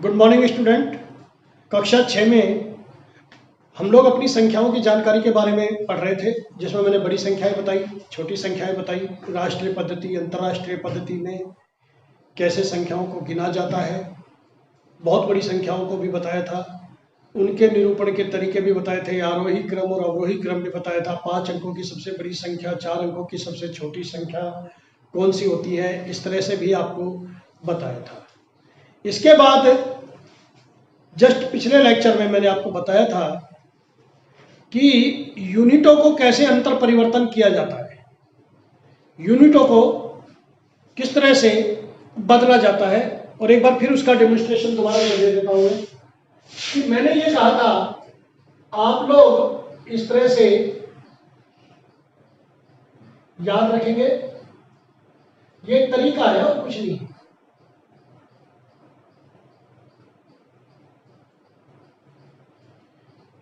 Good morning student. कक्षा 6 में हम लोग अपनी संख्याओं की जानकारी के बारे में पढ़ रहे थे, जिसमें मैंने बड़ी संख्याएं बताई, छोटी संख्याएं बताई, राष्ट्रीय पद्धति अंतर्राष्ट्रीय पद्धति में कैसे संख्याओं को गिना जाता है, बहुत बड़ी संख्याओं को भी बताया था, उनके निरूपण के तरीके भी बताए थे, आरोही क्रम और अवरोही क्रम भी बताया था, 5 अंकों की सबसे बड़ी संख्या, 4 अंकों की सबसे छोटी संख्या कौन सी होती है, इस तरह से भी आपको बताया था। इसके बाद जस्ट पिछले लेक्चर में मैंने आपको बताया था कि यूनिटों को कैसे अंतर परिवर्तन किया जाता है, यूनिटों को किस तरह से बदला जाता है। और एक बार फिर उसका डेमोन्स्ट्रेशन दोबारा मैं दे देता हूं कि मैंने ये कहा था आप लोग इस तरह से याद रखेंगे, ये तरीका है और कुछ नहीं।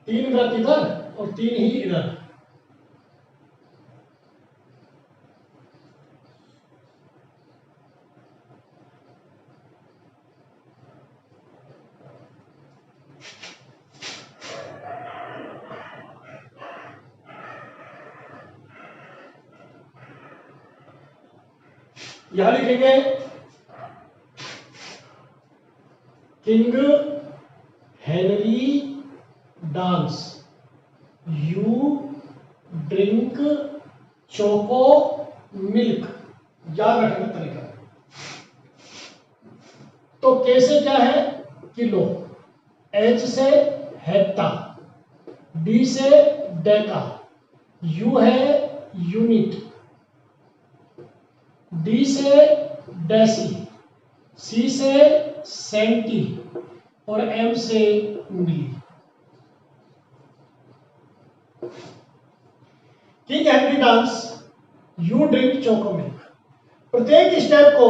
तीन वृत्त इधर और 3 ही इधर, यहां लिखेंगे king Henry dance, you drink choco milk, याद रखने का तरीका। तो कैसे क्या है किलो, एच से हेक्टा, डी से डेका, यू है यूनिट, डी से डेसी, सी से सेंटी और एम से milli. King Henry dance, you drink choco milk. प्रत्येक स्टेप को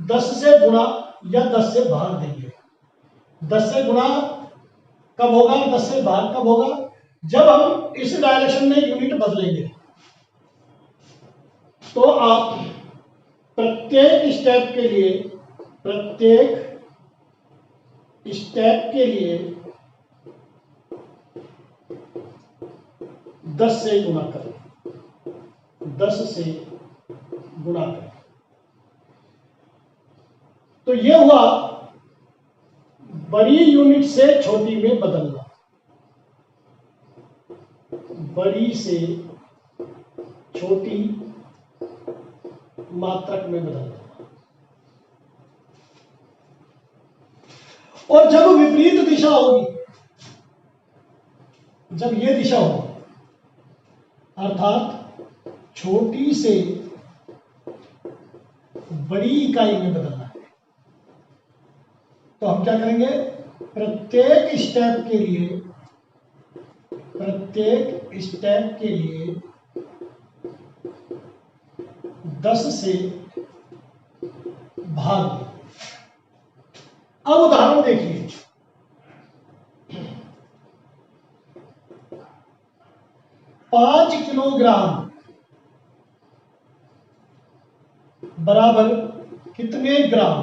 10 से गुणा या 10 से भाग देंगे। 10 से गुणा कब होगा, 10 से भाग कब होगा, जब हम इस डायरेक्शन में यूनिट बदलेंगे। तो आप प्रत्येक स्टेप के लिए 10 से गुणा करें, 10 से गुणा करें। तो यह हुआ बड़ी यूनिट से छोटी में बदलना, बड़ी से छोटी मात्रक में बदलना। और जब विपरीत दिशा होगी, जब यह दिशा होगी अर्थात छोटी से बड़ी इकाई में बदलना है, तो हम क्या करेंगे, प्रत्येक स्टेप के लिए 10 से भाग दें। अब उदाहरण देखिए, 5 किलोग्राम बराबर कितने ग्राम।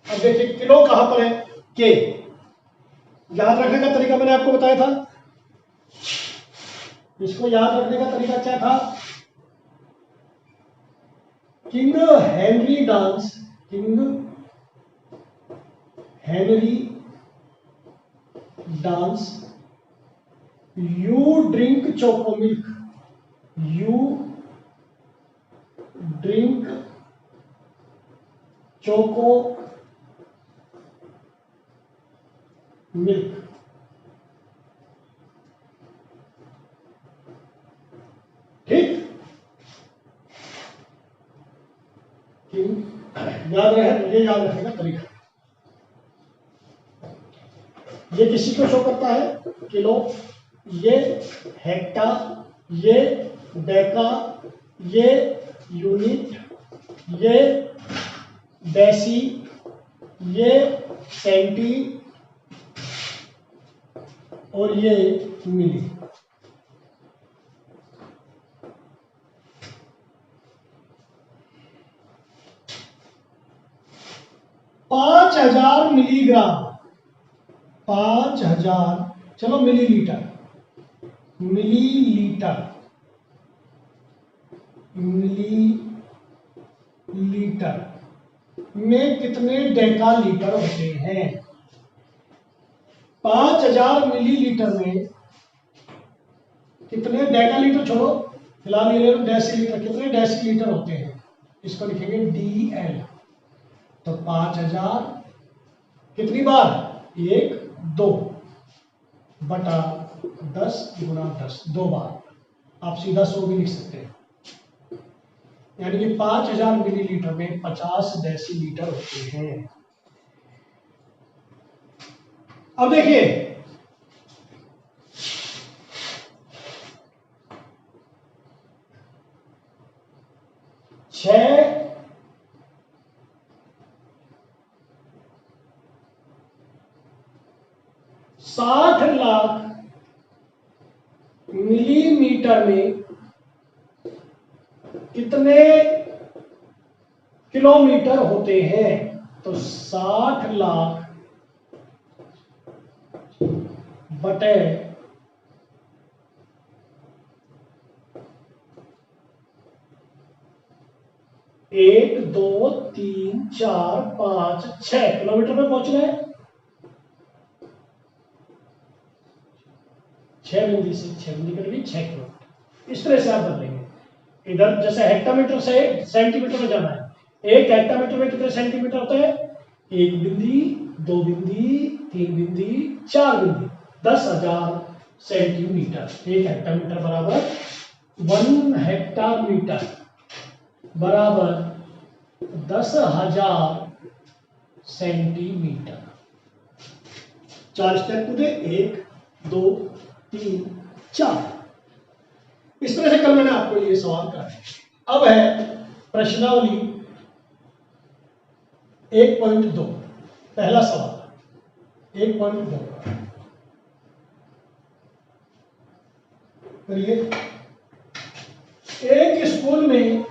अब देखिए किलो कहां पर है, के। याद रखने का तरीका मैंने आपको बताया था, इसको याद रखने का तरीका क्या था, king Henry dance, you drink choco milk, you drink choco milk. ठीक, याद रहे, ये याद रखने का तरीका। ये किसी को शो करता है किलो, ये हेक्टा, ये डेका, ये यूनिट, ये डेसी, ये सेंटी और ये मिली। 5000 मिलीग्राम, 5000, चलो मिलीलीटर, मिलीलीटर में कितने डेकालीटर होते हैं? 5000 मिलीलीटर में कितने डेकालीटर, छोड़ो फिलहाल ये ले लो डेसीलीटर, कितने डेसीलीटर होते हैं? इसको लिखेंगे DL। तो 5000 कितनी बार? 1 2 बटा 10 गुणा 10, 2 बार। आप सीधा 100 भी लिख सकते हैं, यानी कि 5000 मिलीलीटर में 50 डेसीलीटर होते हैं। अब देखिए, छह 60 लाख मिलीमीटर में कितने किलोमीटर होते हैं? तो 60 लाख बटे 1 2 3 4 5 6 किलोमीटर में पहुंचना है। 6 बिंदी से 6 बिंदी कट गई, 6 किलोमीटर। इस तरह से आप बदलेंगे। इधर जैसे हेक्टामीटर से सेंटीमीटर में जाना है, एक हेक्टामीटर में कितने सेंटीमीटर होते हैं? 1 बिंदी, 2 बिंदी, 3 बिंदी, 4 बिंदी, 10,000 सेंटीमीटर। एक हेक्टामीटर बराबर 1 हेक्टामीटर बराबर 10,000 सेंटीमीटर। 4 स्टेप पूरे, 1 2 3 4। इस तरह से कल मैंने आपको ये सवाल करा है। अब है प्रश्नावली 1.2, पहला सवाल 1.2 करिए। एक स्कूल में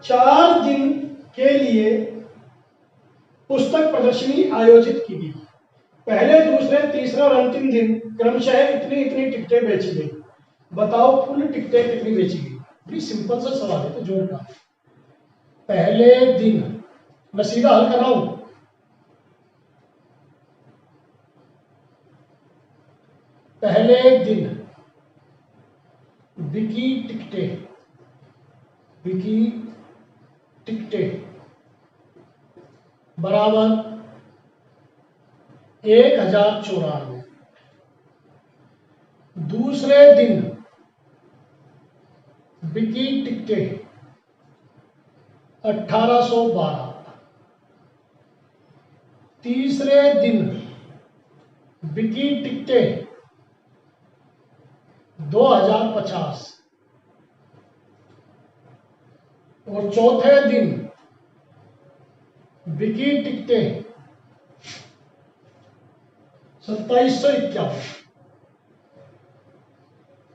4 दिन के लिए पुस्तक प्रदर्शनी आयोजित की गई। पहले, दूसरे, तीसरे और अंतिम दिन क्रमशः इतनी इतनी टिकटें बेची गई। बताओ कुल टिकटें कितनी बेची गई? बड़ी सिंपल सा सवाल है, तो जोड़ का। पहले दिन, मैं सीधा हल कर रहा हूं। पहले दिन बिकी टिकटें, बिकी टिकटें बराबर 1094। दूसरे दिन बिकी टिकटें 1812। तीसरे दिन बिकी टिकटें 2050 और चौथे दिन बिकी टिकटें 2751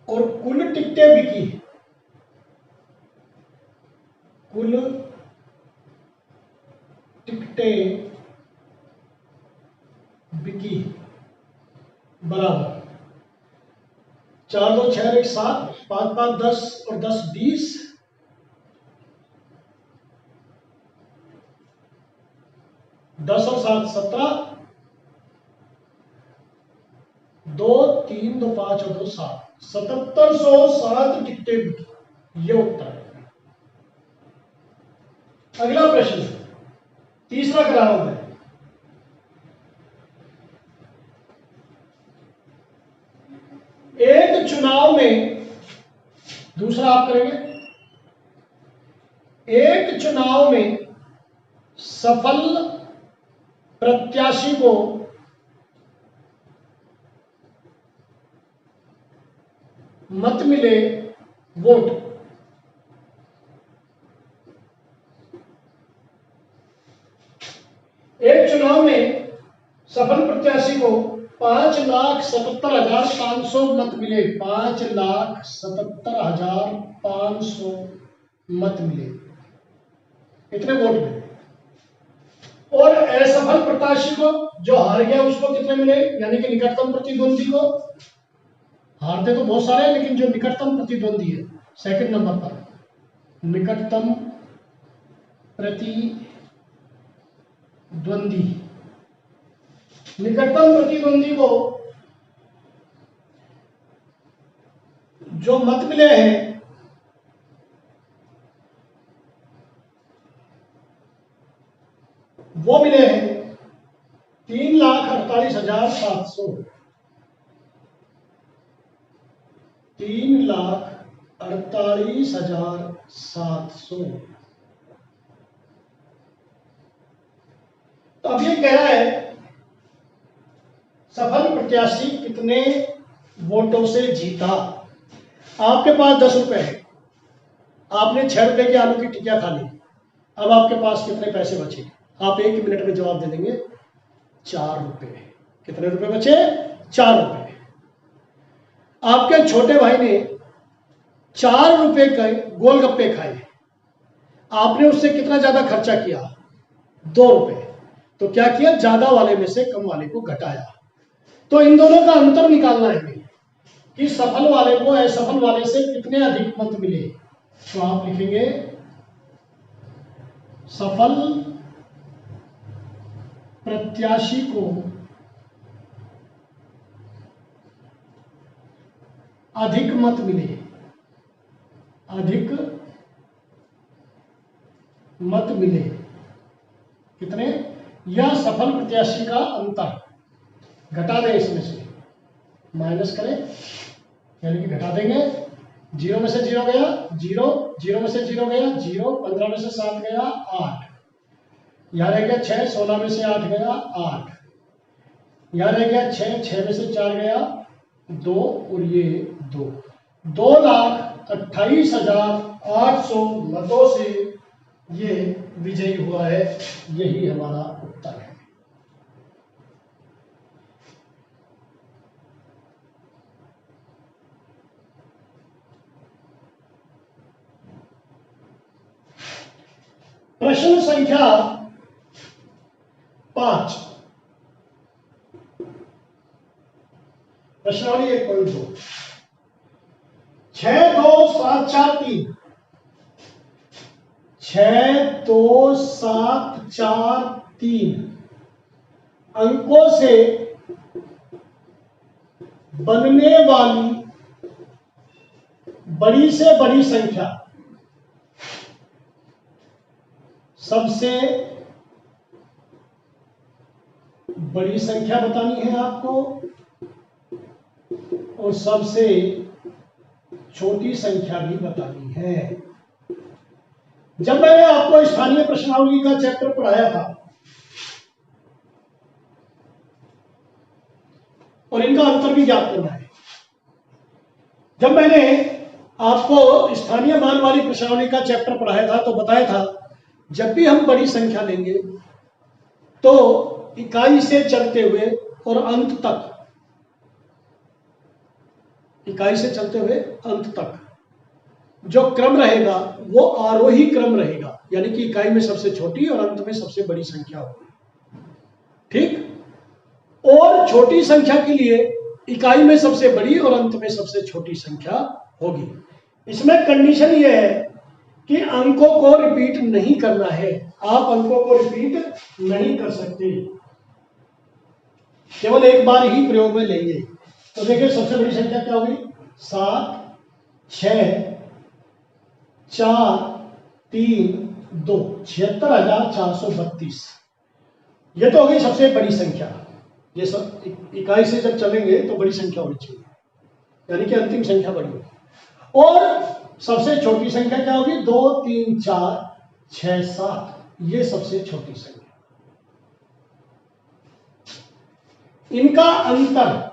और कुल टिकटें बिकी, कुल टिकटें बिकी बराबर 4 2 6 1 7, 5 5 10 और 10 20, 10 और 7 17, 2 3 2 5 और 2 7, 7707 टिकटें बिकी। ये उत्तर है। अगला प्रश्न, तीसरा करा रहा हूं मैं। एक चुनाव में, दूसरा आप करेंगे। एक चुनाव में सफल प्रत्याशी को मत मिले वोट, एक चुनाव में सफल प्रत्याशी को 5,77,500 मत मिले, 5,77,500 मत मिले। कितने वोट मिले? और असफल प्रत्याशी को, जो हार गया, उसको कितने मिले, यानी कि निकटतम प्रतिद्वंदी को। हारते तो बहुत सारे हैं, लेकिन जो निकटतम प्रतिद्वंदी है सेकंड नंबर पर, निकटतम प्रतिद्वंदी, निकटतम प्रतिद्वंदी को जो मत मिले हैं वो मिले हैं 3,48,700, 3,48,700। तो अब ये कह रहा है सफल प्रत्याशी कितने वोटों से जीता। आपके पास 10 रुपए है, आपने 6 रुपए की आलू की टिकिया खा ली, अब आपके पास कितने पैसे बचे? आप 1 मिनट में जवाब दे देंगे, 4 रुपए। कितने रुपए बचे? 4 रुपए। आपके छोटे भाई ने 4 रुपए के गोलगप्पे खाए, आपने उससे कितना ज्यादा खर्चा किया? 2 रुपए। तो क्या किया? ज्यादा वाले में से कम वाले को घटाया। तो इन दोनों का अंतर निकालना है हमें कि सफल वाले को असफल वाले से कितने अधिक मत मिले। तो आप लिखेंगे सफल प्रत्याशी को अधिक मत मिले, अधिक मत मिले। कितने? यह सफल प्रत्याशी का अंतर। घटा दें, इसमें से माइनस करें, यानी कि घटा देंगे। 0 में से 0 गया 0, 0 में से 0 गया 0, 15 में से 7 गया 8, यहाँ रह गया 6, 16 में से 8 गया 8, यहाँ रह गया 6, 6 में से 4 गया 2 और ये 2, 2,28,800 मतों से ये विजयी हुआ है। यही हमारा उत्तर है। प्रश्न संख्या 5, प्रश्नावली 1.2, 62743, 62743 अंकों से बनने वाली बड़ी से बड़ी संख्या, सबसे बड़ी संख्या बतानी है आपको और सबसे छोटी संख्या भी बतानी है। जब मैंने आपको स्थानीय प्रश्नावली का चैप्टर पढ़ाया था और इनका अंतर भी ज्ञात करना है, जब मैंने आपको स्थानीय मान वाली प्रश्नावली का चैप्टर पढ़ाया था तो बताया था जब भी हम बड़ी संख्या लेंगे तो इकाई से चलते हुए और अंत तक, इकाई से चलते हुए अंत तक जो क्रम रहेगा वो आरोही क्रम रहेगा, यानी कि इकाई में सबसे छोटी और अंत में सबसे बड़ी संख्या होगी। ठीक? और छोटी संख्या के लिए इकाई में सबसे बड़ी और अंत में सबसे छोटी संख्या होगी। इसमें कंडीशन यह है कि अंकों को रिपीट नहीं करना है। आप अंकों को रिपीट नहीं कर सकते, केवल एक बार ही प्रयोग में लेंगे। तो देखिए सबसे बड़ी संख्या क्या होगी? 7, 6, 4, 3, 2, 76,432। ये तो हो गई सबसे बड़ी संख्या। ये सब इकाई से जब चलेंगे तो बड़ी संख्या होनी चाहिए, यानी कि अंतिम संख्या बड़ी होगी। और सबसे छोटी संख्या क्या होगी? 2, 3, 4, 6, 7, ये सबसे छोटी संख्या। इनका अंतर,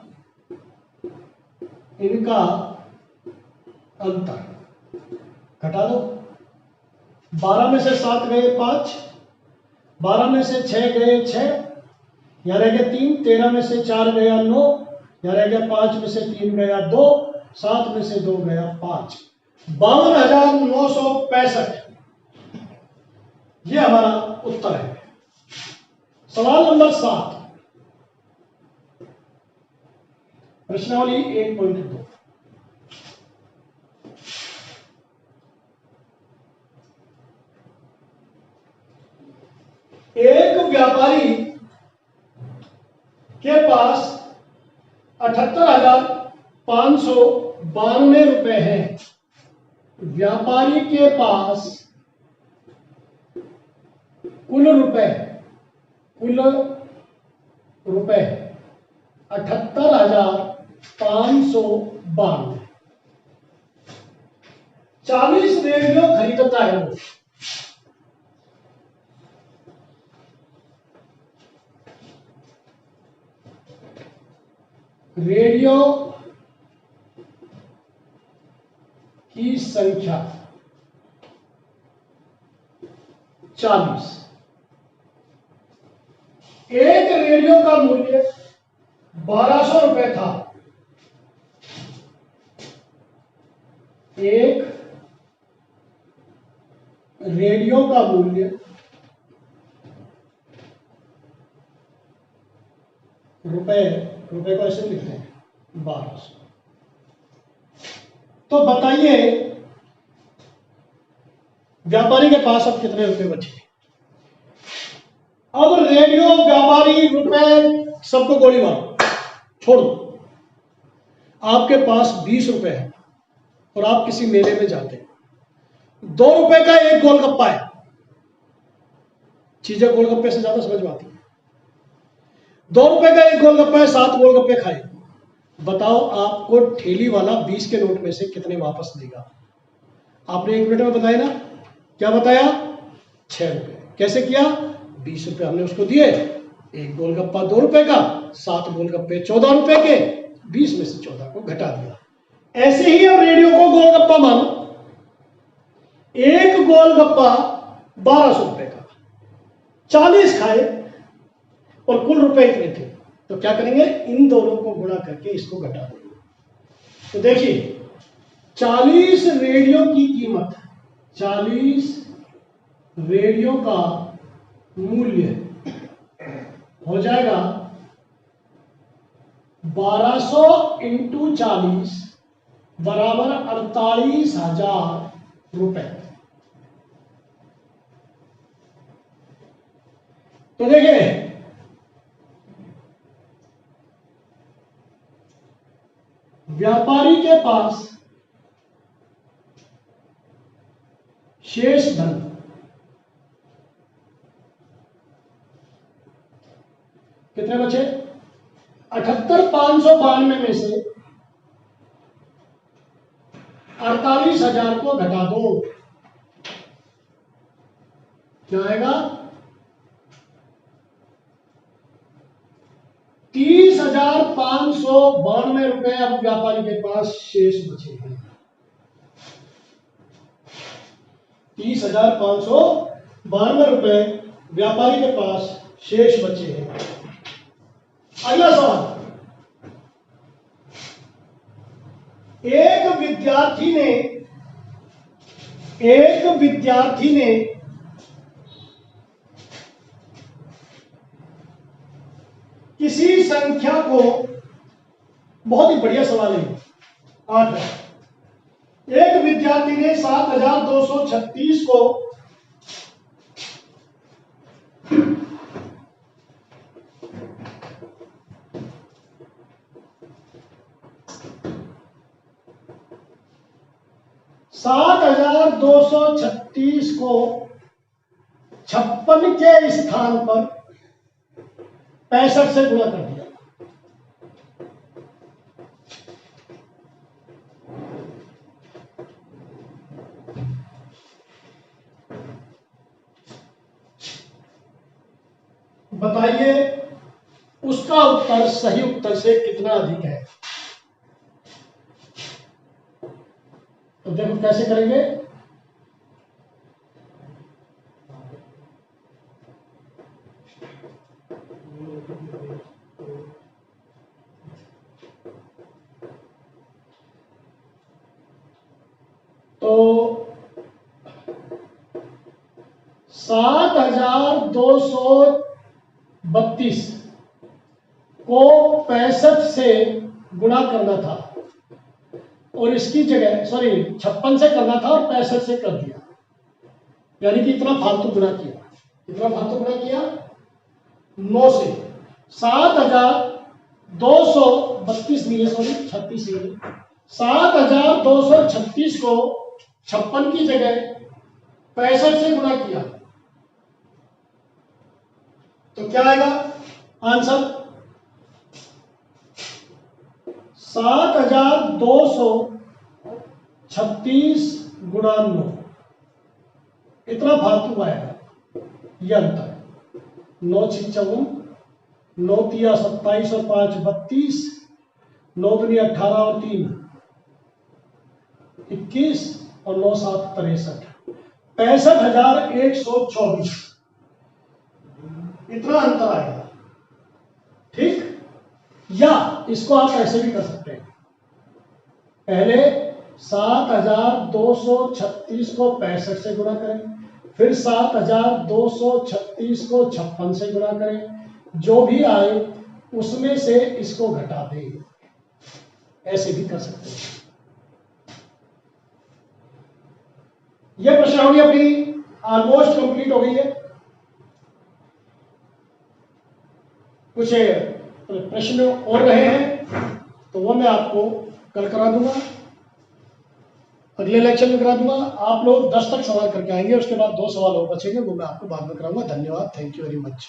इनका अंतर घटा दो। 12 में से 7 गए 5, 12 में से 6 गए 6, यहाँ रह गया 3, 13 में से 4 गया 9, यहाँ रह गया 5 में से 3 गया 2, 7 में से 2 गया 5, 52,965। ये हमारा उत्तर है। सवाल नंबर 7, प्रश्नावली 1.2। एक व्यापारी के पास 78,592 रुपए हैं। व्यापारी के पास कुल रुपए 78,592। 40 रेडियो खरीदता है वो। रेडियो की संख्या 40। एक रेडियो का मूल्य 1200 रुपए था। एक रेडियो का मूल्य रुपए को ऐसे लिखते हैं 1200। तो बताइए व्यापारी के पास अब कितने रुपए बचे? अब रेडियो, व्यापारी, रुपए सबको गोली मारो, छोड़ दो। आपके पास 20 रुपए है और आप किसी मेले में जाते हैं। 2 रुपए का एक गोलगप्पा है। चीजें गोलगप्पे से ज्यादा समझ में आती है। 2 रुपए का एक गोलगप्पा है, 7 गोलगप्पे खाए। बताओ आपको ठेली वाला 20 के नोट में से कितने वापस देगा? आपने 1 मिनट में बताया ना, क्या बताया? 6 रुपए। कैसे किया? 20 रुपए हमने उसको दिए, एक गोलगप्पा 2 रुपए का, 7 गोलगप्पे 14 रुपए के, 20 में से 14 को घटा दिया। ऐसे ही अब रेडियो को गोलगप्पा मानो। एक गोलगप्पा 1200 रुपए का, 40 खाए और कुल रुपए इतने थे। तो क्या करेंगे? इन दोनों को गुणा करके इसको घटा देंगे। तो देखिए 40 रेडियो की कीमत, 40 रेडियो का मूल्य हो जाएगा 1200 इंटू 40 बराबर 48,000 रुपए। तो देखिए व्यापारी के पास शेष धन कितने बचे? 78,592 में से 48,000 को घटा दो, क्या आएगा? 30,592 रुपए अब व्यापारी के पास शेष बचे हैं। 30,592 रुपए व्यापारी के पास शेष बचे हैं। अगला सवाल, एक विद्यार्थी ने किसी संख्या को, बहुत ही बढ़िया सवाल है, 8 है। एक विद्यार्थी ने 7,236 को 7,236 को 56 के स्थान पर 65 से गुणा कर दिया। बताइए उसका उत्तर सही उत्तर से कितना अधिक है? तो देखो कैसे करेंगे। तो 7,232 32 को 65 से गुणा करना था और इसकी जगह 56 से करना था और 65 से कर दिया, यानी कि इतना फालतू गुणा किया। कितना फालतू गुणा किया? 9 से 7232 नहीं है, 36 है। 7236 को 56 की जगह 65 से गुणा किया तो क्या आएगा आंसर? 7236 गुणा 9, इतना फालतू आएगा। यह अंतर 9 6 54, 9 3 27 और 5 32, 9 दूनी 18 और 3 21 और 9 7 63, 65,124, इतना अंतर आएगा। ठीक, या इसको आप ऐसे भी कर सकते हैं, पहले 7236 को 65 से गुणा करें, फिर 7236 को 56 से गुणा करें, जो भी आए उसमें से इसको घटा दें। ऐसे भी कर सकते हैं। यह प्रश्नावली अपनी ऑलमोस्ट कंप्लीट हो गई है। कुछ प्रश्न और रहे हैं तो वो मैं आपको कल करा दूंगा, अगले लेक्चर में करा दूंगा। आप लोग 10 तक सवाल करके आएंगे, उसके बाद 2 सवाल और बचेंगे, वो मैं आपको बाद में कराऊंगा। धन्यवाद, थैंक यू वेरी मच।